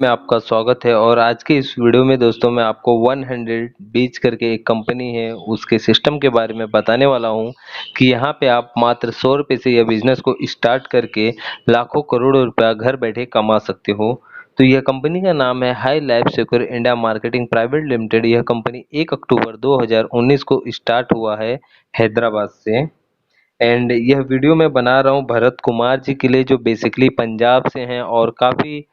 में आपका स्वागत है। और आज के इस वीडियो में दोस्तों मैं आपको 100 बीच करके एक कंपनी है उसके सिस्टम के बारे में बताने वाला हूं कि यहां पे आप मात्र 100 रुपये से यह बिजनेस को स्टार्ट करके लाखों करोड़ों रुपया घर बैठे कमा सकते हो। तो यह कंपनी का नाम है high life secure India marketing private limited. यह कंपनी 1 अक्टूबर 2019 को स्टार्ट हुआ है हैदराबाद से। एंड यह वीडियो मैं बना रहा हूँ भरत कुमार जी के लिए, जो बेसिकली पंजाब से हैं और काफ़ी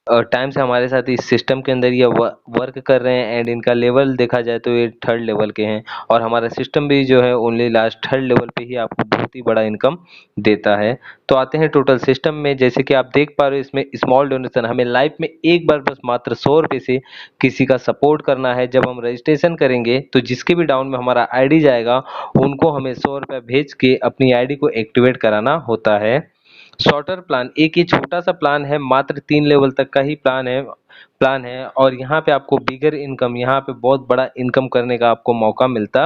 टाइम से हमारे साथ इस सिस्टम के अंदर ये वर्क कर रहे हैं। एंड इनका लेवल देखा जाए तो ये 3rd लेवल के हैं और हमारा सिस्टम भी जो है ओनली लास्ट 3rd लेवल पे ही आपको बहुत ही बड़ा इनकम देता है। तो आते हैं टोटल सिस्टम में। जैसे कि आप देख पा रहे हो इसमें स्मॉल डोनेशन, हमें लाइफ में एक बार बस मात्र 100 रुपये से किसी का सपोर्ट करना है। जब हम रजिस्ट्रेशन करेंगे तो जिसके भी डाउन में हमारा आईडी जाएगा उनको हमें 100 रुपये भेज के अपनी आईडी को एक्टिवेट कराना होता है। शॉर्टर प्लान, एक ही छोटा सा प्लान है, मात्र 3 लेवल तक का ही प्लान है और यहाँ पे आपको बिगर इनकम, यहाँ पे बहुत बड़ा इनकम करने का आपको मौका मिलता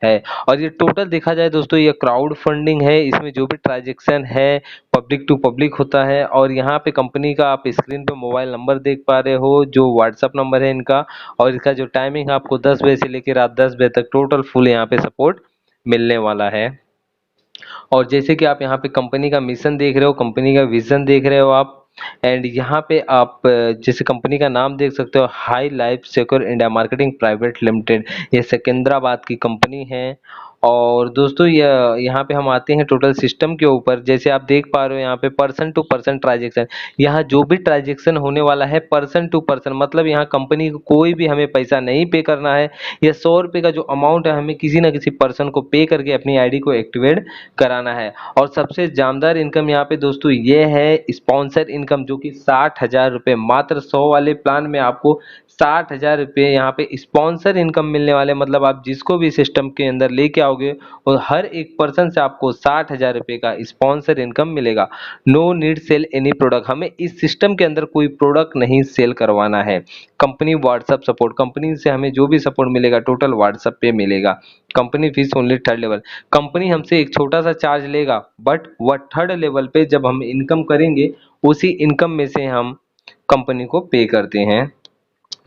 है। और ये टोटल देखा जाए दोस्तों ये क्राउड फंडिंग है। इसमें जो भी ट्रांजेक्शन है पब्लिक टू पब्लिक होता है। और यहाँ पे कंपनी का आप स्क्रीन पे मोबाइल नंबर देख पा रहे हो जो व्हाट्सअप नंबर है इनका। और इसका जो टाइमिंग है आपको 10 बजे से लेकर रात 10 बजे तक टोटल फुल यहाँ पे सपोर्ट मिलने वाला है। और जैसे कि आप यहाँ पे कंपनी का मिशन देख रहे हो, कंपनी का विजन देख रहे हो आप। एंड यहाँ पे आप जैसे कंपनी का नाम देख सकते हो, high life secure India marketing private limited. ये सिकंदराबाद की कंपनी है। और दोस्तों यहाँ पे हम आते हैं टोटल सिस्टम के ऊपर। जैसे आप देख पा रहे हो यहाँ पे पर्सन टू पर्सन ट्रांजेक्शन, यहाँ जो भी ट्रांजेक्शन होने वाला है पर्सन टू पर्सन, मतलब यहाँ कंपनी को कोई भी हमें पैसा नहीं पे करना है। यह 100 रुपये का जो अमाउंट है हमें किसी ना किसी पर्सन को पे करके अपनी आईडी को एक्टिवेट कराना है। और सबसे जानदार इनकम यहाँ पे दोस्तों ये है स्पॉन्सर इनकम, जो कि 60,000 रुपये, मात्र 100 वाले प्लान में आपको 60,000 रुपये यहाँ पे स्पॉन्सर इनकम मिलने वाले। मतलब आप जिसको भी सिस्टम के अंदर लेके आओगे और हर एक पर्सन से आपको 60,000 रुपये का स्पॉन्सर इनकम मिलेगा। No need sell any product, हमें इस सिस्टम के अंदर कोई प्रोडक्ट नहीं सेल करवाना है। कंपनी व्हाट्सअप सपोर्ट, कंपनी से हमें जो भी सपोर्ट मिलेगा टोटल व्हाट्सअप पे मिलेगा। Company fees only 3rd level, company हमसे एक छोटा सा चार्ज लेगा बट वह 3rd लेवल पे जब हम इनकम करेंगे उसी इनकम में से हम कंपनी को पे करते हैं।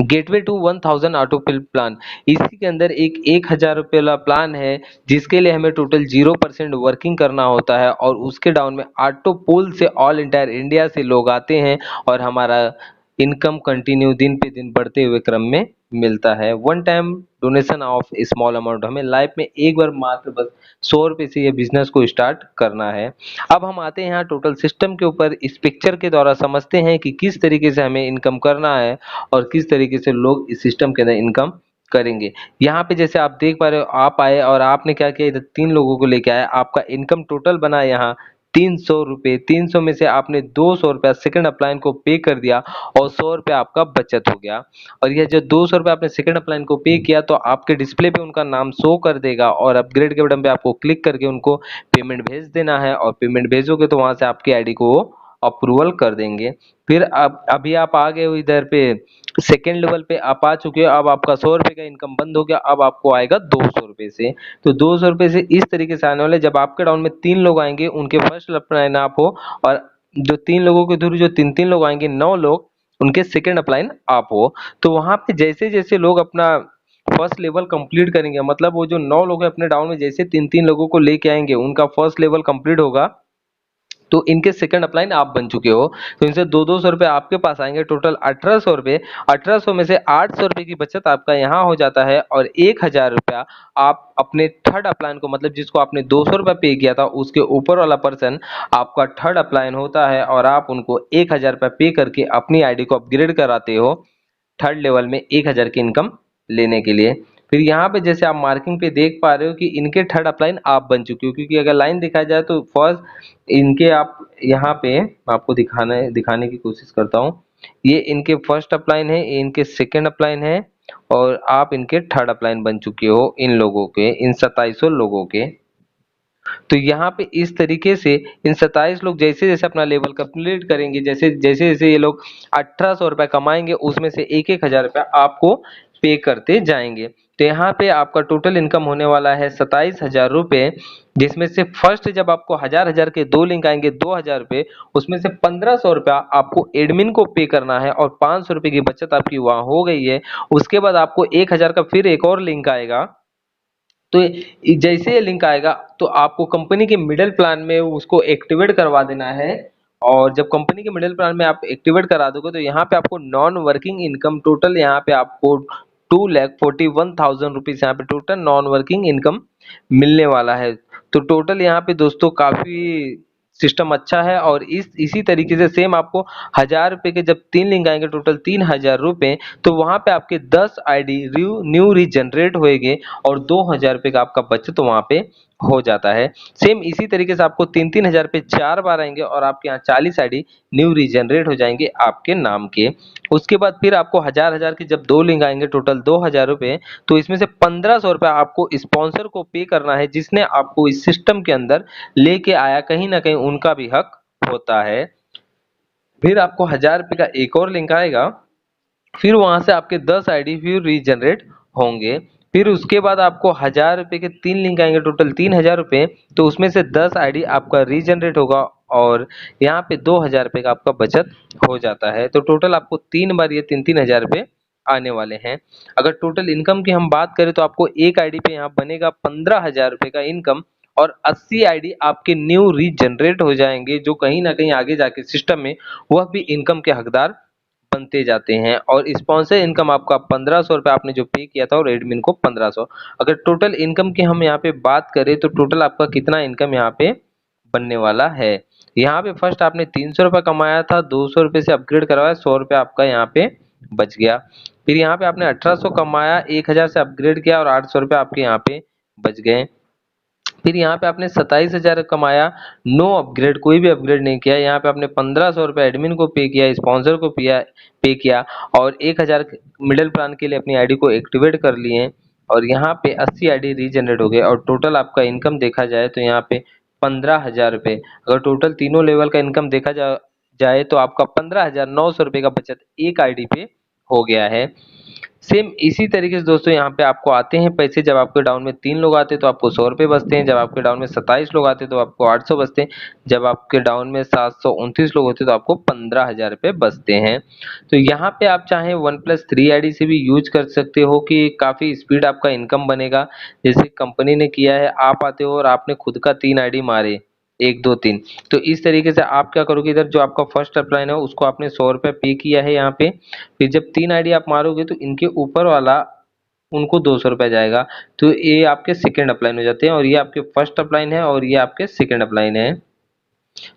Gateway to 1000 auto fill plan, इसी के अंदर एक 1,000 रुपये वाला प्लान है जिसके लिए हमें टोटल 0% वर्किंग करना होता है। और उसके डाउन में ऑटो पुल से ऑल इंटायर इंडिया से लोग आते हैं और हमारा इनकम कंटिन्यू दिन पे दिन बढ़ते हुए क्रम में मिलता है। One time donation of small amount, हमें लाइफ में एक बार मात्र बस 100 रुपये से ये बिजनेस को स्टार्ट करना है। अब हम आते हैं यहाँ टोटल सिस्टम के ऊपर। इस पिक्चर के द्वारा समझते हैं कि किस तरीके से हमें इनकम करना है और किस तरीके से लोग इस सिस्टम के अंदर इनकम करेंगे। यहाँ पे जैसे आप देख पा रहे हो, आप आए और आपने क्या किया, इधर 3 लोगों को लेके आया, आपका इनकम टोटल बना यहाँ 300 रुपये। 300 में से आपने 200 रुपया सेकंड अपलाइन को पे कर दिया और 100 रुपया आपका बचत हो गया। और यह जो 200 रुपया आपने सेकंड अपलाइन को पे किया तो आपके डिस्प्ले पे उनका नाम शो कर देगा और अपग्रेड के बटन पे आपको क्लिक करके उनको पेमेंट भेज देना है। और पेमेंट भेजोगे तो वहां से आपकी आईडी को अप्रूवल कर देंगे। फिर अब अभी आप आ गए हो इधर पे सेकेंड लेवल पे आप आ चुके हो। अब आपका 100 रुपये का इनकम बंद हो गया, अब आपको आएगा 200 रुपये से। तो 200 रुपये से इस तरीके से आने वाले, जब आपके डाउन में 3 लोग आएंगे उनके फर्स्ट अपलाइन आप हो, और जो 3 लोगों के थ्रू जो 3-3 लोग आएंगे 9 लोग उनके सेकेंड अपलाइन आप हो। तो वहां पे जैसे जैसे लोग अपना फर्स्ट लेवल कंप्लीट करेंगे, मतलब वो जो 9 लोग हैं अपने डाउन में जैसे 3-3 लोगों को लेके आएंगे उनका फर्स्ट लेवल कंप्लीट होगा तो इनके सेकंड अपलाइन आप बन चुके हो। तो इनसे 200 रुपये आपके पास आएंगे, टोटल 1800 रुपये। 1800 में से 800 रुपये की बचत आपका यहाँ हो जाता है और 1000 रुपया आप अपने 3rd अपलाइन को, मतलब जिसको आपने 200 रुपये पे किया था उसके ऊपर वाला पर्सन आपका 3rd अपलाइन होता है और आप उनको 1000 रुपया पे करके अपनी आईडी को अपग्रेड कराते हो 3rd लेवल में 1000 की इनकम लेने के लिए। फिर यहाँ पे जैसे आप मार्किंग पे देख पा रहे हो कि इनके 3rd अपलाइन आप बन चुके हो, क्योंकि अगर लाइन दिखाया जाए तो फर्स्ट इनके, आप यहाँ पे आपको दिखाने की कोशिश करता हूँ। ये इनके फर्स्ट अपलाइन है, ये इनके सेकंड अपलाइन है और आप इनके 3rd अपलाइन बन चुके हो इन लोगों के, इन 2700 लोगों के। तो यहाँ पे इस तरीके से इन 27 लोग जैसे जैसे अपना लेवल कंप्लीट करेंगे, जैसे जैसे जैसे ये लोग 1800 रुपये कमाएंगे उसमें से 1-1 हजार रुपया आपको पे करते जाएंगे। तो यहाँ पे आपका टोटल इनकम होने वाला है 27,000 रुपये, जिसमें से फर्स्ट जब आपको हजार के 2 लिंक आएंगे 2,000 रुपये, उसमें से 1,500 रुपया आपको एडमिन को पे करना है और 500 रुपये की बचत आपकी वहाँ हो गई है। उसके बाद आपको 1,000 का फिर एक और लिंक आएगा। तो जैसे ये लिंक आएगा तो आपको कंपनी के मिडिल प्लान में उसको एक्टिवेट करवा देना है। और जब कंपनी के मिडिल प्लान में आप एक्टिवेट करा दोगे तो यहाँ पे आपको नॉन वर्किंग इनकम टोटल यहाँ पे आपको 2,41,000 रुपीज यहाँ पे टोटल नॉन वर्किंग इनकम मिलने वाला है। तो टोटल यहाँ पे दोस्तों काफी सिस्टम अच्छा है। और इसी तरीके से सेम आपको 1,000 रुपए के जब 3 लिंक आएंगे टोटल 3,000 रुपए, तो वहां पे आपके 10 आईडी न्यू रीजनरेट होएंगे और 2,000 रुपए का आपका बचत वहां पे हो जाता है। सेम इसी तरीके से आपको 3-3 हज़ार रुपए 4 बार आएंगे और आपके यहाँ 40 आईडी न्यू रीजनरेट हो जाएंगे आपके नाम के। उसके बाद फिर आपको 1,000 के जब 2 लिंक आएंगे टोटल 2,000 रुपए, तो इसमें से 1,500 रुपया आपको स्पॉन्सर को पे करना है, जिसने आपको इस सिस्टम के अंदर लेके आया। कहीं ना कहीं उनका भी हक होता है। फिर आपको 1,000 रुपए का एक और लिंक आएगा, फिर वहां से आपके 10 आईडी फिर रीजनरेट होंगे। फिर उसके बाद आपको 1,000 रुपए के 3 लिंक आएंगे टोटल 3,000 रुपए, तो उसमें से 10 आईडी आपका रीजनरेट होगा और यहाँ पे 2,000 रुपए का आपका बचत हो जाता है। तो टोटल आपको 3 बार ये 3-3 हज़ार रुपए आने वाले हैं। अगर टोटल इनकम की हम बात करें तो आपको एक आईडी पे यहाँ बनेगा 15,000 रुपए का इनकम और 80 आईडी आपके न्यू रीजनरेट हो जाएंगे, जो कहीं ना कहीं आगे जाके सिस्टम में वह भी इनकम के हकदार बनते जाते हैं। और स्पॉन्सर इनकम आपका 1,500 रुपये आपने जो पे किया था और एडमिन को 1,500। अगर टोटल इनकम की हम यहाँ पे बात करें तो टोटल आपका कितना इनकम यहाँ पे बनने वाला है। यहाँ पे फर्स्ट आपने 300 रुपये कमाया था, 200 रुपये से अपग्रेड करवाया, 100 रुपये आपका यहाँ पे बच गया। फिर यहाँ पे आपने 1,800 कमाया, 1,000 से अपग्रेड किया और 800 रुपये आपके यहाँ पे बच गए। फिर यहाँ पे आपने 27,000 कमाया, नो अपग्रेड, कोई भी अपग्रेड नहीं किया। यहाँ पे आपने 1,500 रुपये एडमिन को पे किया, स्पॉन्सर को पे किया और 1,000 मिडिल प्लान के लिए अपनी आईडी को एक्टिवेट कर लिए और यहाँ पे 80 आईडी रीजनरेट हो गए। और टोटल आपका इनकम देखा जाए तो यहाँ पे 15,000 रुपये। अगर टोटल तीनों लेवल का इनकम देखा जाए तो आपका 15,900 रुपये का बचत एक आईडी पे हो गया है। सेम इसी तरीके से दोस्तों यहाँ पे आपको आते हैं पैसे। जब आपके डाउन में 3 लोग आते हैं तो आपको 100 रुपये बचते हैं। जब आपके डाउन में 27 लोग आते हैं तो आपको 800 बचते हैं। जब आपके डाउन में 729 लोग होते हैं तो आपको 15,000 रुपये बचते हैं। तो यहाँ पे आप चाहें 1+3 आईडी से भी यूज कर सकते हो कि काफ़ी स्पीड आपका इनकम बनेगा। जैसे कंपनी ने किया है, आप आते हो और आपने खुद का 3 आईडी मारे, 1 2 3, तो इस तरीके से आप क्या करोगे, इधर जो आपका फर्स्ट अपलाइन है उसको आपने 100 रुपये पे किया है यहाँ पे। फिर जब 3 आईडी आप मारोगे तो इनके ऊपर वाला उनको 200 रुपये जाएगा। तो ये आपके सेकेंड अपलाइन हो जाते हैं और ये आपके फर्स्ट अपलाइन है और ये आपके सेकेंड अपलाइन है।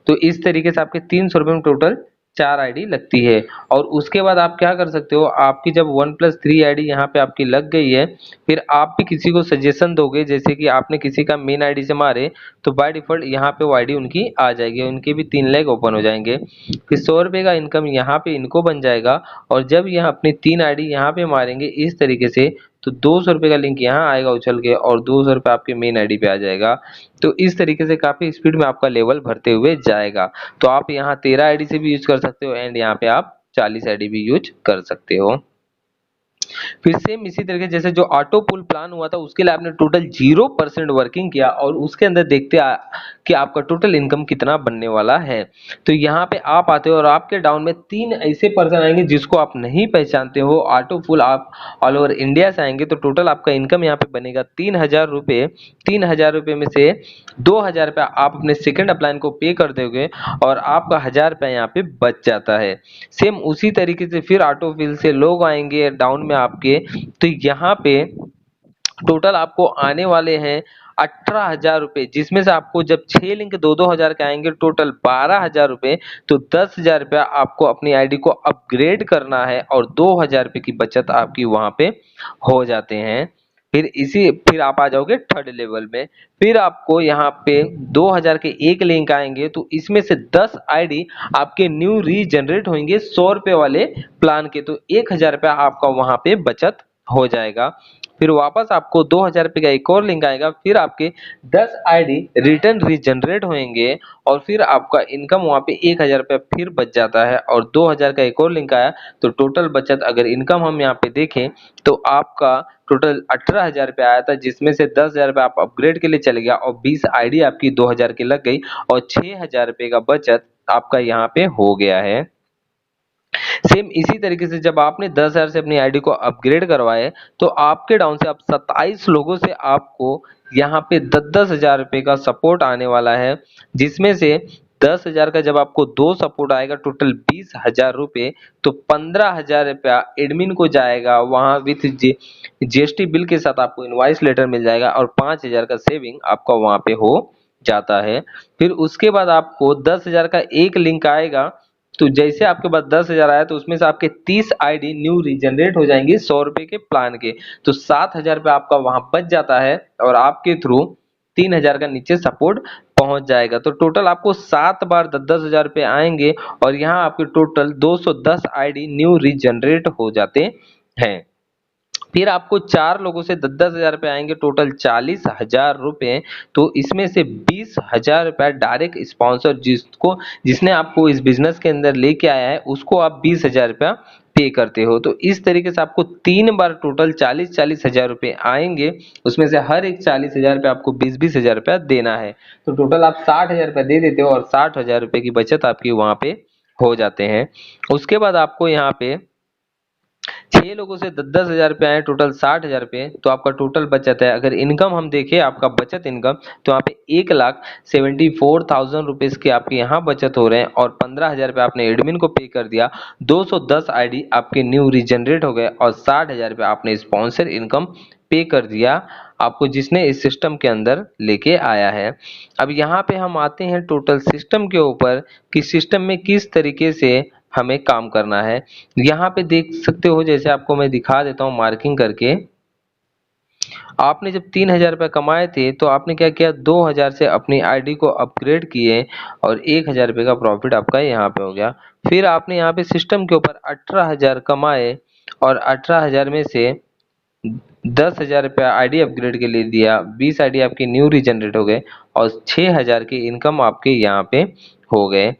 तो इस तरीके से आपके 300 रुपये में टोटल 4 आईडी लगती है। और उसके बाद आप क्या कर सकते हो, आपकी जब 1+3 आईडी यहाँ पे आपकी लग गई है, फिर आप भी किसी को सजेशन दोगे, जैसे कि आपने किसी का मेन आईडी से मारे तो बाय डिफॉल्ट यहाँ पे वो आईडी उनकी आ जाएगी, उनके भी 3 लेग ओपन हो जाएंगे। फिर 100 रुपये का इनकम यहाँ पे इनको बन जाएगा। और जब यहाँ अपनी 3 आईडी यहाँ पे मारेंगे इस तरीके से, तो 200 रुपये का लिंक यहाँ आएगा उछल के और 200 रुपये आपके मेन आईडी पे आ जाएगा। तो इस तरीके से काफी स्पीड में आपका लेवल भरते हुए जाएगा। तो आप यहाँ 13 आईडी से भी यूज कर सकते हो एंड यहाँ पे आप 40 आईडी भी यूज कर सकते हो। फिर सेम इसी तरीके जैसे जो ऑटो पुल प्लान हुआ था उसके लिए आपने टोटल 0% वर्किंग किया और उसके अंदर देखते कि आपका टोटल इनकम कितना बनने वाला है। तो यहाँ पे आप आते हो और आपके डाउन में 3 ऐसे पर्सन आएंगे जिसको आप नहीं पहचानते हो, ऑटो पुल आप ऑल ओवर इंडिया से आएंगे। तो टोटल आपका इनकम यहाँ पे बनेगा 3,000 रुपये। 3,000 रुपये में से 2,000 रुपये आप अपने सेकंड अपलाइन को पे कर दोगे और आपका 1,000 रुपये यहाँ पे बच जाता है। सेम उसी तरीके से फिर ऑटो फिल से लोग आएंगे डाउन में आपके, तो यहाँ पे टोटल आपको आने वाले हैं 18,000 रुपये, जिसमें से आपको जब 6 लिंक 2-2 हज़ार के आएंगे टोटल 12,000 रुपये, तो 10,000 रुपया आपको अपनी आईडी को अपग्रेड करना है और 2,000 रुपये की बचत आपकी वहां पे हो जाते हैं। फिर आप आ जाओगे थर्ड लेवल में। फिर आपको यहाँ पे 2,000 के एक लिंक आएंगे तो इसमें से 10 आईडी आपके न्यू रीजनरेट होंगे 100 रुपये वाले प्लान के, तो 1,000 रुपया आपका वहां पे बचत हो जाएगा। फिर वापस आपको 2000 का एक और लिंक आएगा, फिर आपके 10 आईडी रिटर्न रीजनरेट होंगे और फिर आपका इनकम वहाँ पे 1000 फिर बच जाता है और 2000 का एक और लिंक आया तो टोटल बचत अगर इनकम हम यहाँ पे देखें तो आपका टोटल 18,000 आया था, जिसमें से 10,000 आप अपग्रेड के लिए चले गया और 20 आईडी आपकी 2000 की लग गई और 6,000 का बचत आपका यहाँ पे हो गया है। सेम इसी तरीके से जब आपने 10,000 से अपनी आईडी को अपग्रेड करवाए तो आपके डाउन से अब 27 लोगों से आपको यहाँ पे 10,000 का सपोर्ट आने वाला है, जिसमें से 10,000 का जब आपको 2 सपोर्ट आएगा टोटल 20,000 रुपये, तो 15,000 रुपया एडमिन को जाएगा वहां विथ जीएसटी बिल के साथ आपको इनवॉइस लेटर मिल जाएगा और 5,000 का सेविंग आपका वहां पे हो जाता है। फिर उसके बाद आपको 10,000 का एक लिंक आएगा, तो जैसे आपके पास 10,000 आया तो उसमें से आपके 30 आईडी न्यू रीजनरेट हो जाएंगी 100 रुपए के प्लान के, तो 7,000 रुपये आपका वहां बच जाता है और आपके थ्रू 3,000 का नीचे सपोर्ट पहुंच जाएगा। तो टोटल आपको 7 बार 10,000 रुपये आएंगे और यहाँ आपके टोटल 210 आईडी न्यू रीजनरेट हो जाते हैं। फिर आपको 4 लोगों से 10,000 रुपये आएंगे, टोटल 40,000 रुपये। तो इसमें से 20,000 रुपये डायरेक्ट स्पॉन्सर जिसने आपको इस बिजनेस के अंदर लेके आया है उसको आप 20,000 रुपया पे करते हो। तो इस तरीके से आपको 3 बार टोटल 40,000 रुपये आएंगे, उसमें से हर एक 40,000 रुपये आपको 20,000 रुपया देना है। तो टोटल आप 60,000 रुपये दे देते हो और 60,000 रुपये की बचत आपकी वहां पे हो जाते हैं। उसके बाद आपको यहाँ पे 6 लोगों से 10,000 रुपये आए, टोटल 60,000 रुपये, तो आपका टोटल बचत है। अगर इनकम हम देखें आपका बचत इनकम, तो यहाँ पे 1,74,000 रुपीज के आपके यहाँ बचत हो रहे हैं और 15,000 रुपये आपने एडमिन को पे कर दिया, 210 आईडी आपके न्यू रीजनरेट हो गए और 60,000 रुपये आपने स्पॉन्सर इनकम पे कर दिया आपको, जिसने इस सिस्टम के अंदर लेके आया है। अब यहाँ पे हम आते हैं टोटल सिस्टम के ऊपर कि सिस्टम में किस तरीके से हमें काम करना है। यहाँ पे देख सकते हो, जैसे आपको मैं दिखा देता हूँ मार्किंग करके। आपने जब 3,000 रुपये कमाए थे तो आपने क्या किया, 2,000 से अपनी आईडी को अपग्रेड किए और 1,000 रुपये का प्रॉफिट आपका यहाँ पे हो गया। फिर आपने यहाँ पे सिस्टम के ऊपर 18,000 कमाए और 18,000 में से 10,000 रुपया आईडी अपग्रेड के लिए दिया, 20 आईडी आपके न्यू रीजनरेट हो गए और 6,000 की इनकम आपके यहाँ पे हो गए।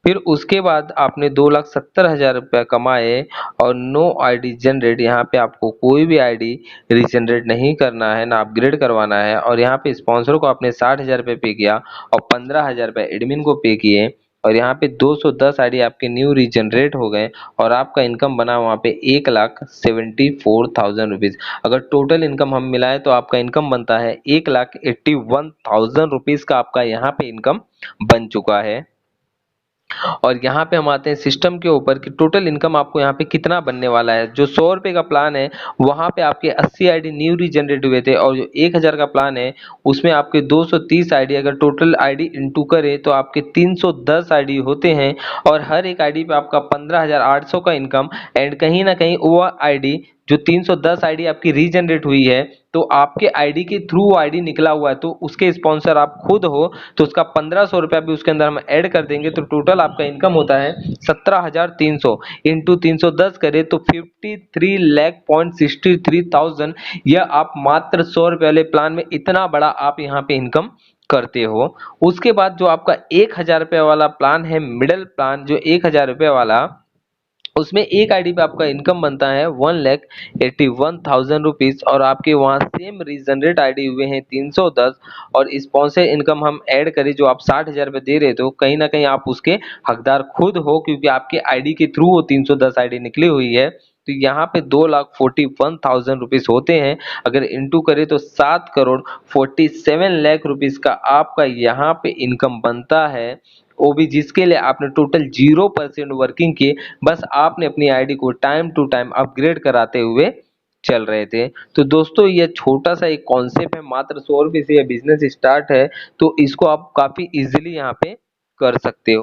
फिर उसके बाद आपने 2,70,000 रुपया कमाए और नो आईडी जनरेट, यहाँ पे आपको कोई भी आईडी रीजनरेट नहीं करना है, ना अपग्रेड करवाना है और यहाँ पे स्पॉन्सर को आपने 60,000 रुपये पे किया और 15,000 रुपये एडमिन को पे किए और यहाँ पे 210 आईडी आपके न्यू रीजनरेट हो गए और आपका इनकम बना वहाँ पे 1,74,000 रुपीज। अगर टोटल इनकम हम मिलाएं तो आपका इनकम बनता है 1,81,000 रुपीज का आपका यहाँ पे इनकम बन चुका है। और यहाँ पे हम आते हैं सिस्टम के ऊपर कि टोटल इनकम आपको यहाँ पे कितना बनने वाला है। जो 100 रुपये का प्लान है वहाँ पे आपके 80 आईडी न्यू रीजनरेट हुए थे और जो 1,000 का प्लान है उसमें आपके 230 आईडी, अगर टोटल आईडी इंटू करे तो आपके 310 आईडी होते हैं और हर एक आईडी पे आपका 15,800 का इनकम। एंड कहीं ना कहीं वो आईडी जो 310 आईडी आपकी रीजनरेट हुई है तो आपके आईडी के थ्रू आईडी निकला हुआ है, तो उसके स्पॉन्सर आप खुद हो तो उसका 1,500 रुपया भी उसके अंदर हम ऐड कर देंगे, तो टोटल आपका इनकम होता है 17,300 इंटू 310 करे तो 53,63,000। यह आप मात्र 100 रुपये वाले प्लान में इतना बड़ा आप यहाँ पे इनकम करते हो। उसके बाद जो आपका 1,000 रुपये वाला प्लान है, मिडिल प्लान, जो 1,000 रुपये वाला, उसमें एक आईडी पे आपका इनकम बनता है 1,81,000 रुपीज और आपके वहाँ सेम रीजनरेट आईडी हुए हैं 310 और स्पॉन्सर इनकम हम ऐड करें जो आप 60,000 रुपये दे रहे थे, कहीं ना कहीं आप उसके हकदार खुद हो क्योंकि आपके आईडी के थ्रू वो 310 आईडी निकली हुई है। तो यहाँ पे 2,41,000 रुपीज होते हैं, अगर इंटू करें तो 7,47,00,000 रुपीज का आपका यहाँ पे इनकम बनता है। वो भी जिसके लिए आपने टोटल 0% वर्किंग किए, बस आपने अपनी आईडी को टाइम टू टाइम अपग्रेड कराते हुए चल रहे थे। तो दोस्तों ये छोटा सा एक कॉन्सेप्ट है, मात्र 100 रुपये से ये बिजनेस स्टार्ट है, तो इसको आप काफी इजीली यहाँ पे कर सकते हो।